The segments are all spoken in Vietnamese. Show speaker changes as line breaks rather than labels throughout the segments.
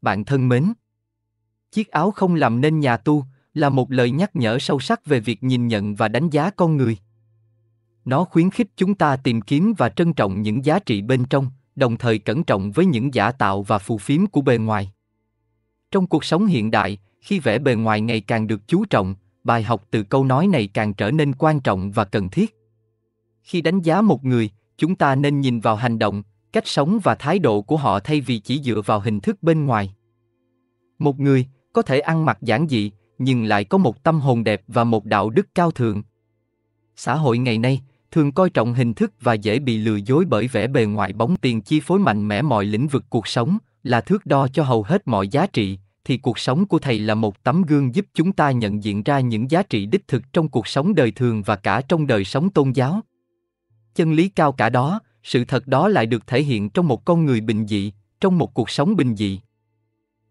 Bạn thân mến, chiếc áo không làm nên nhà tu là một lời nhắc nhở sâu sắc về việc nhìn nhận và đánh giá con người. Nó khuyến khích chúng ta tìm kiếm và trân trọng những giá trị bên trong, đồng thời cẩn trọng với những giả tạo và phù phiếm của bề ngoài. Trong cuộc sống hiện đại, khi vẻ bề ngoài ngày càng được chú trọng, bài học từ câu nói này càng trở nên quan trọng và cần thiết. Khi đánh giá một người, chúng ta nên nhìn vào hành động, cách sống và thái độ của họ thay vì chỉ dựa vào hình thức bên ngoài. Một người có thể ăn mặc giản dị, nhưng lại có một tâm hồn đẹp và một đạo đức cao thượng. Xã hội ngày nay thường coi trọng hình thức và dễ bị lừa dối bởi vẻ bề ngoài bóng tiền chi phối mạnh mẽ mọi lĩnh vực cuộc sống, là thước đo cho hầu hết mọi giá trị, thì cuộc sống của thầy là một tấm gương giúp chúng ta nhận diện ra những giá trị đích thực trong cuộc sống đời thường và cả trong đời sống tôn giáo. Chân lý cao cả đó, sự thật đó lại được thể hiện trong một con người bình dị, trong một cuộc sống bình dị.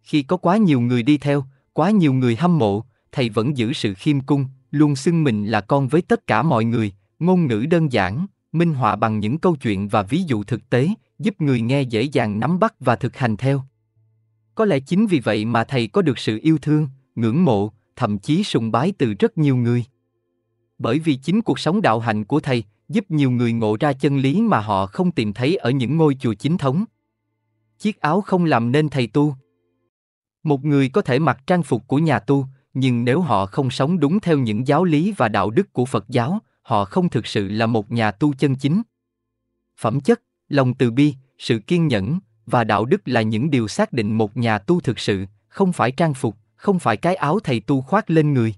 Khi có quá nhiều người đi theo, quá nhiều người hâm mộ, thầy vẫn giữ sự khiêm cung, luôn xưng mình là con với tất cả mọi người, ngôn ngữ đơn giản, minh họa bằng những câu chuyện và ví dụ thực tế, giúp người nghe dễ dàng nắm bắt và thực hành theo. Có lẽ chính vì vậy mà thầy có được sự yêu thương, ngưỡng mộ, thậm chí sùng bái từ rất nhiều người. Bởi vì chính cuộc sống đạo hạnh của thầy giúp nhiều người ngộ ra chân lý mà họ không tìm thấy ở những ngôi chùa chính thống. Chiếc áo không làm nên thầy tu. Một người có thể mặc trang phục của nhà tu, nhưng nếu họ không sống đúng theo những giáo lý và đạo đức của Phật giáo, họ không thực sự là một nhà tu chân chính. Phẩm chất, lòng từ bi, sự kiên nhẫn và đạo đức là những điều xác định một nhà tu thực sự, không phải trang phục, không phải cái áo thầy tu khoác lên người.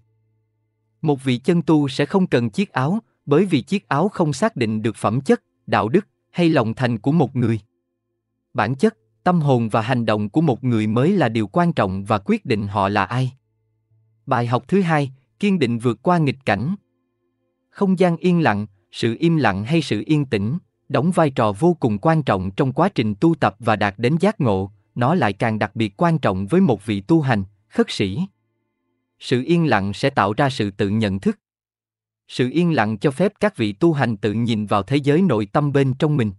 Một vị chân tu sẽ không cần chiếc áo, bởi vì chiếc áo không xác định được phẩm chất, đạo đức hay lòng thành của một người. Bản chất, tâm hồn và hành động của một người mới là điều quan trọng và quyết định họ là ai. Bài học thứ hai, kiên định vượt qua nghịch cảnh. Không gian yên lặng, sự im lặng hay sự yên tĩnh, đóng vai trò vô cùng quan trọng trong quá trình tu tập và đạt đến giác ngộ, nó lại càng đặc biệt quan trọng với một vị tu hành, khất sĩ. Sự yên lặng sẽ tạo ra sự tự nhận thức. Sự yên lặng cho phép các vị tu hành tự nhìn vào thế giới nội tâm bên trong mình.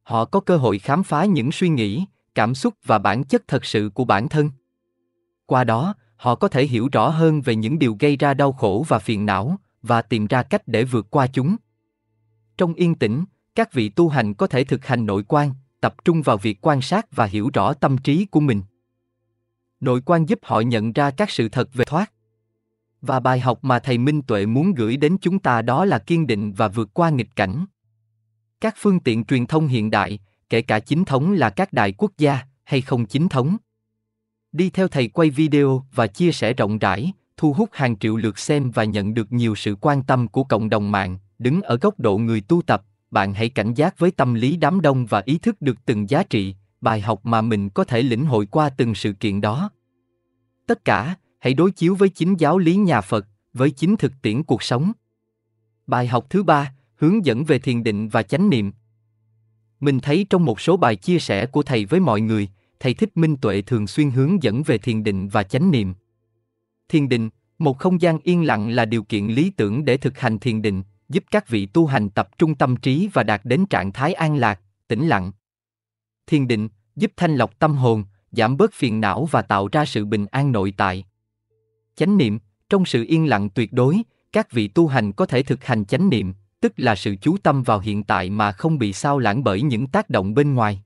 Họ có cơ hội khám phá những suy nghĩ, cảm xúc và bản chất thật sự của bản thân. Qua đó, họ có thể hiểu rõ hơn về những điều gây ra đau khổ và phiền não, và tìm ra cách để vượt qua chúng. Trong yên tĩnh, các vị tu hành có thể thực hành nội quan, tập trung vào việc quan sát và hiểu rõ tâm trí của mình. Nội quan giúp họ nhận ra các sự thật về thoát. Và bài học mà thầy Minh Tuệ muốn gửi đến chúng ta đó là kiên định và vượt qua nghịch cảnh. Các phương tiện truyền thông hiện đại, kể cả chính thống là các đài quốc gia hay không chính thống, đi theo thầy quay video và chia sẻ rộng rãi, thu hút hàng triệu lượt xem và nhận được nhiều sự quan tâm của cộng đồng mạng. Đứng ở góc độ người tu tập, bạn hãy cảnh giác với tâm lý đám đông và ý thức được từng giá trị, bài học mà mình có thể lĩnh hội qua từng sự kiện đó. Tất cả, hãy đối chiếu với chính giáo lý nhà Phật, với chính thực tiễn cuộc sống. Bài học thứ ba, hướng dẫn về thiền định và chánh niệm. Mình thấy trong một số bài chia sẻ của thầy với mọi người, thầy Thích Minh Tuệ thường xuyên hướng dẫn về thiền định và chánh niệm. Thiền định, một không gian yên lặng là điều kiện lý tưởng để thực hành thiền định, giúp các vị tu hành tập trung tâm trí và đạt đến trạng thái an lạc, tĩnh lặng. Thiền định giúp thanh lọc tâm hồn, giảm bớt phiền não và tạo ra sự bình an nội tại. Chánh niệm, trong sự yên lặng tuyệt đối, các vị tu hành có thể thực hành chánh niệm, tức là sự chú tâm vào hiện tại mà không bị sao lãng bởi những tác động bên ngoài.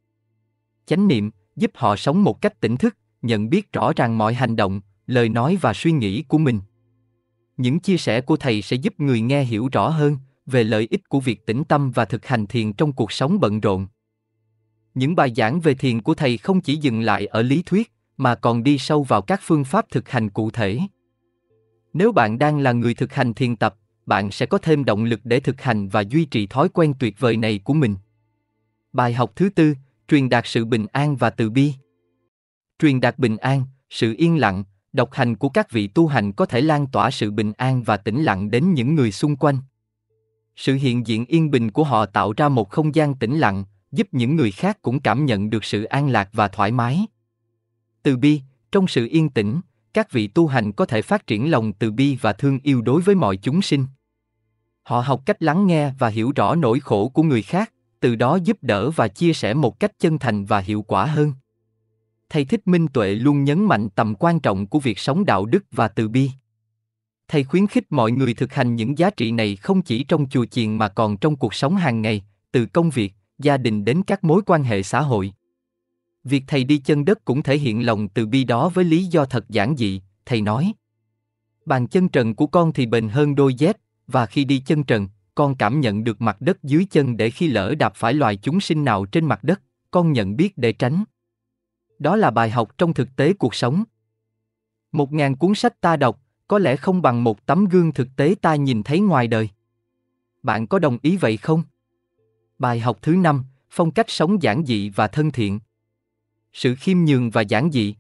Chánh niệm giúp họ sống một cách tỉnh thức, nhận biết rõ ràng mọi hành động, lời nói và suy nghĩ của mình. Những chia sẻ của thầy sẽ giúp người nghe hiểu rõ hơn về lợi ích của việc tĩnh tâm và thực hành thiền trong cuộc sống bận rộn. Những bài giảng về thiền của thầy không chỉ dừng lại ở lý thuyết, mà còn đi sâu vào các phương pháp thực hành cụ thể. Nếu bạn đang là người thực hành thiền tập, bạn sẽ có thêm động lực để thực hành và duy trì thói quen tuyệt vời này của mình. Bài học thứ tư, truyền đạt sự bình an và từ bi. Truyền đạt bình an, sự yên lặng, độc hành của các vị tu hành có thể lan tỏa sự bình an và tĩnh lặng đến những người xung quanh. Sự hiện diện yên bình của họ tạo ra một không gian tĩnh lặng, giúp những người khác cũng cảm nhận được sự an lạc và thoải mái. Từ bi, trong sự yên tĩnh, các vị tu hành có thể phát triển lòng từ bi và thương yêu đối với mọi chúng sinh. Họ học cách lắng nghe và hiểu rõ nỗi khổ của người khác, từ đó giúp đỡ và chia sẻ một cách chân thành và hiệu quả hơn. Thầy Thích Minh Tuệ luôn nhấn mạnh tầm quan trọng của việc sống đạo đức và từ bi. Thầy khuyến khích mọi người thực hành những giá trị này không chỉ trong chùa chiền mà còn trong cuộc sống hàng ngày, từ công việc, gia đình đến các mối quan hệ xã hội. Việc thầy đi chân đất cũng thể hiện lòng từ bi đó với lý do thật giản dị. Thầy nói: bàn chân trần của con thì bền hơn đôi dép, và khi đi chân trần, con cảm nhận được mặt đất dưới chân để khi lỡ đạp phải loài chúng sinh nào trên mặt đất, con nhận biết để tránh. Đó là bài học trong thực tế cuộc sống. 1000 cuốn sách ta đọc, có lẽ không bằng một tấm gương thực tế ta nhìn thấy ngoài đời. Bạn có đồng ý vậy không? Bài học thứ 5, phong cách sống giản dị và thân thiện. Sự khiêm nhường và giản dị.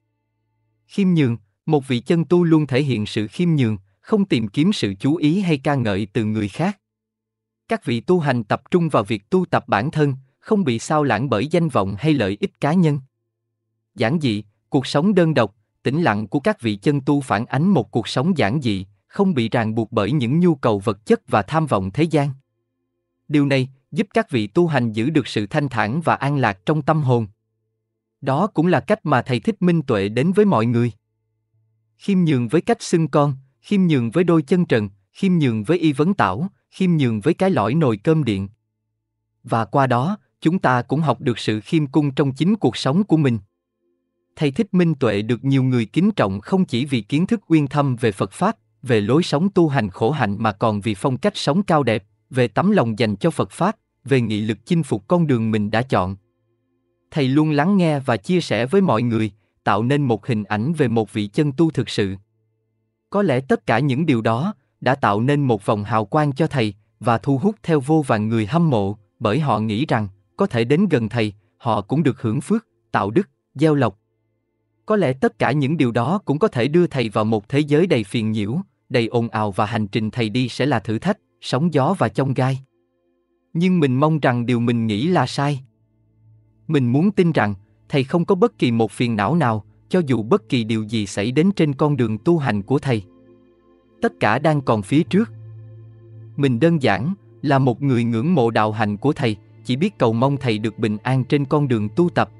Khiêm nhường, một vị chân tu luôn thể hiện sự khiêm nhường, không tìm kiếm sự chú ý hay ca ngợi từ người khác. Các vị tu hành tập trung vào việc tu tập bản thân, không bị sao lãng bởi danh vọng hay lợi ích cá nhân. Giản dị, cuộc sống đơn độc, tĩnh lặng của các vị chân tu phản ánh một cuộc sống giản dị, không bị ràng buộc bởi những nhu cầu vật chất và tham vọng thế gian. Điều này giúp các vị tu hành giữ được sự thanh thản và an lạc trong tâm hồn. Đó cũng là cách mà thầy Thích Minh Tuệ đến với mọi người. Khiêm nhường với cách xưng con, khiêm nhường với đôi chân trần, khiêm nhường với y vấn tảo, khiêm nhường với cái lõi nồi cơm điện. Và qua đó, chúng ta cũng học được sự khiêm cung trong chính cuộc sống của mình. Thầy Thích Minh Tuệ được nhiều người kính trọng không chỉ vì kiến thức uyên thâm về Phật Pháp, về lối sống tu hành khổ hạnh mà còn vì phong cách sống cao đẹp, về tấm lòng dành cho Phật Pháp, về nghị lực chinh phục con đường mình đã chọn. Thầy luôn lắng nghe và chia sẻ với mọi người, tạo nên một hình ảnh về một vị chân tu thực sự. Có lẽ tất cả những điều đó đã tạo nên một vòng hào quang cho thầy và thu hút theo vô vàn người hâm mộ, bởi họ nghĩ rằng có thể đến gần thầy, họ cũng được hưởng phước, tạo đức, gieo lộc. Có lẽ tất cả những điều đó cũng có thể đưa thầy vào một thế giới đầy phiền nhiễu, đầy ồn ào và hành trình thầy đi sẽ là thử thách, sóng gió và chông gai. Nhưng mình mong rằng điều mình nghĩ là sai. Mình muốn tin rằng thầy không có bất kỳ một phiền não nào, cho dù bất kỳ điều gì xảy đến trên con đường tu hành của thầy. Tất cả đang còn phía trước. Mình đơn giản là một người ngưỡng mộ đạo hạnh của thầy, chỉ biết cầu mong thầy được bình an trên con đường tu tập.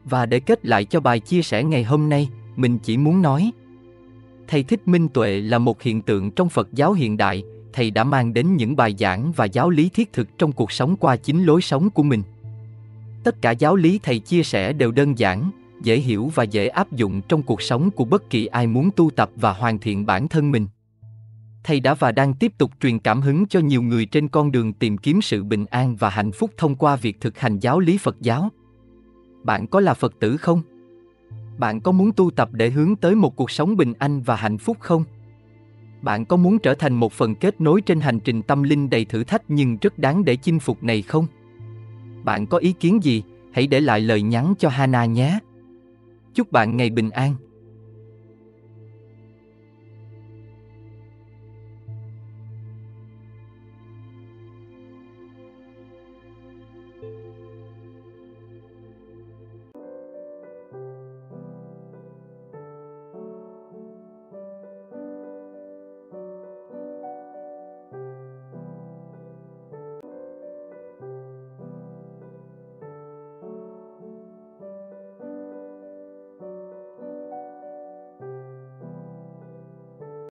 Và để kết lại cho bài chia sẻ ngày hôm nay, mình chỉ muốn nói: thầy Thích Minh Tuệ là một hiện tượng trong Phật giáo hiện đại. Thầy đã mang đến những bài giảng và giáo lý thiết thực trong cuộc sống qua chính lối sống của mình. Tất cả giáo lý thầy chia sẻ đều đơn giản, dễ hiểu và dễ áp dụng trong cuộc sống của bất kỳ ai muốn tu tập và hoàn thiện bản thân mình. Thầy đã và đang tiếp tục truyền cảm hứng cho nhiều người trên con đường tìm kiếm sự bình an và hạnh phúc thông qua việc thực hành giáo lý Phật giáo. Bạn có là Phật tử không? Bạn có muốn tu tập để hướng tới một cuộc sống bình an và hạnh phúc không? Bạn có muốn trở thành một phần kết nối trên hành trình tâm linh đầy thử thách nhưng rất đáng để chinh phục này không? Bạn có ý kiến gì? Hãy để lại lời nhắn cho Hana nhé. Chúc bạn ngày bình an.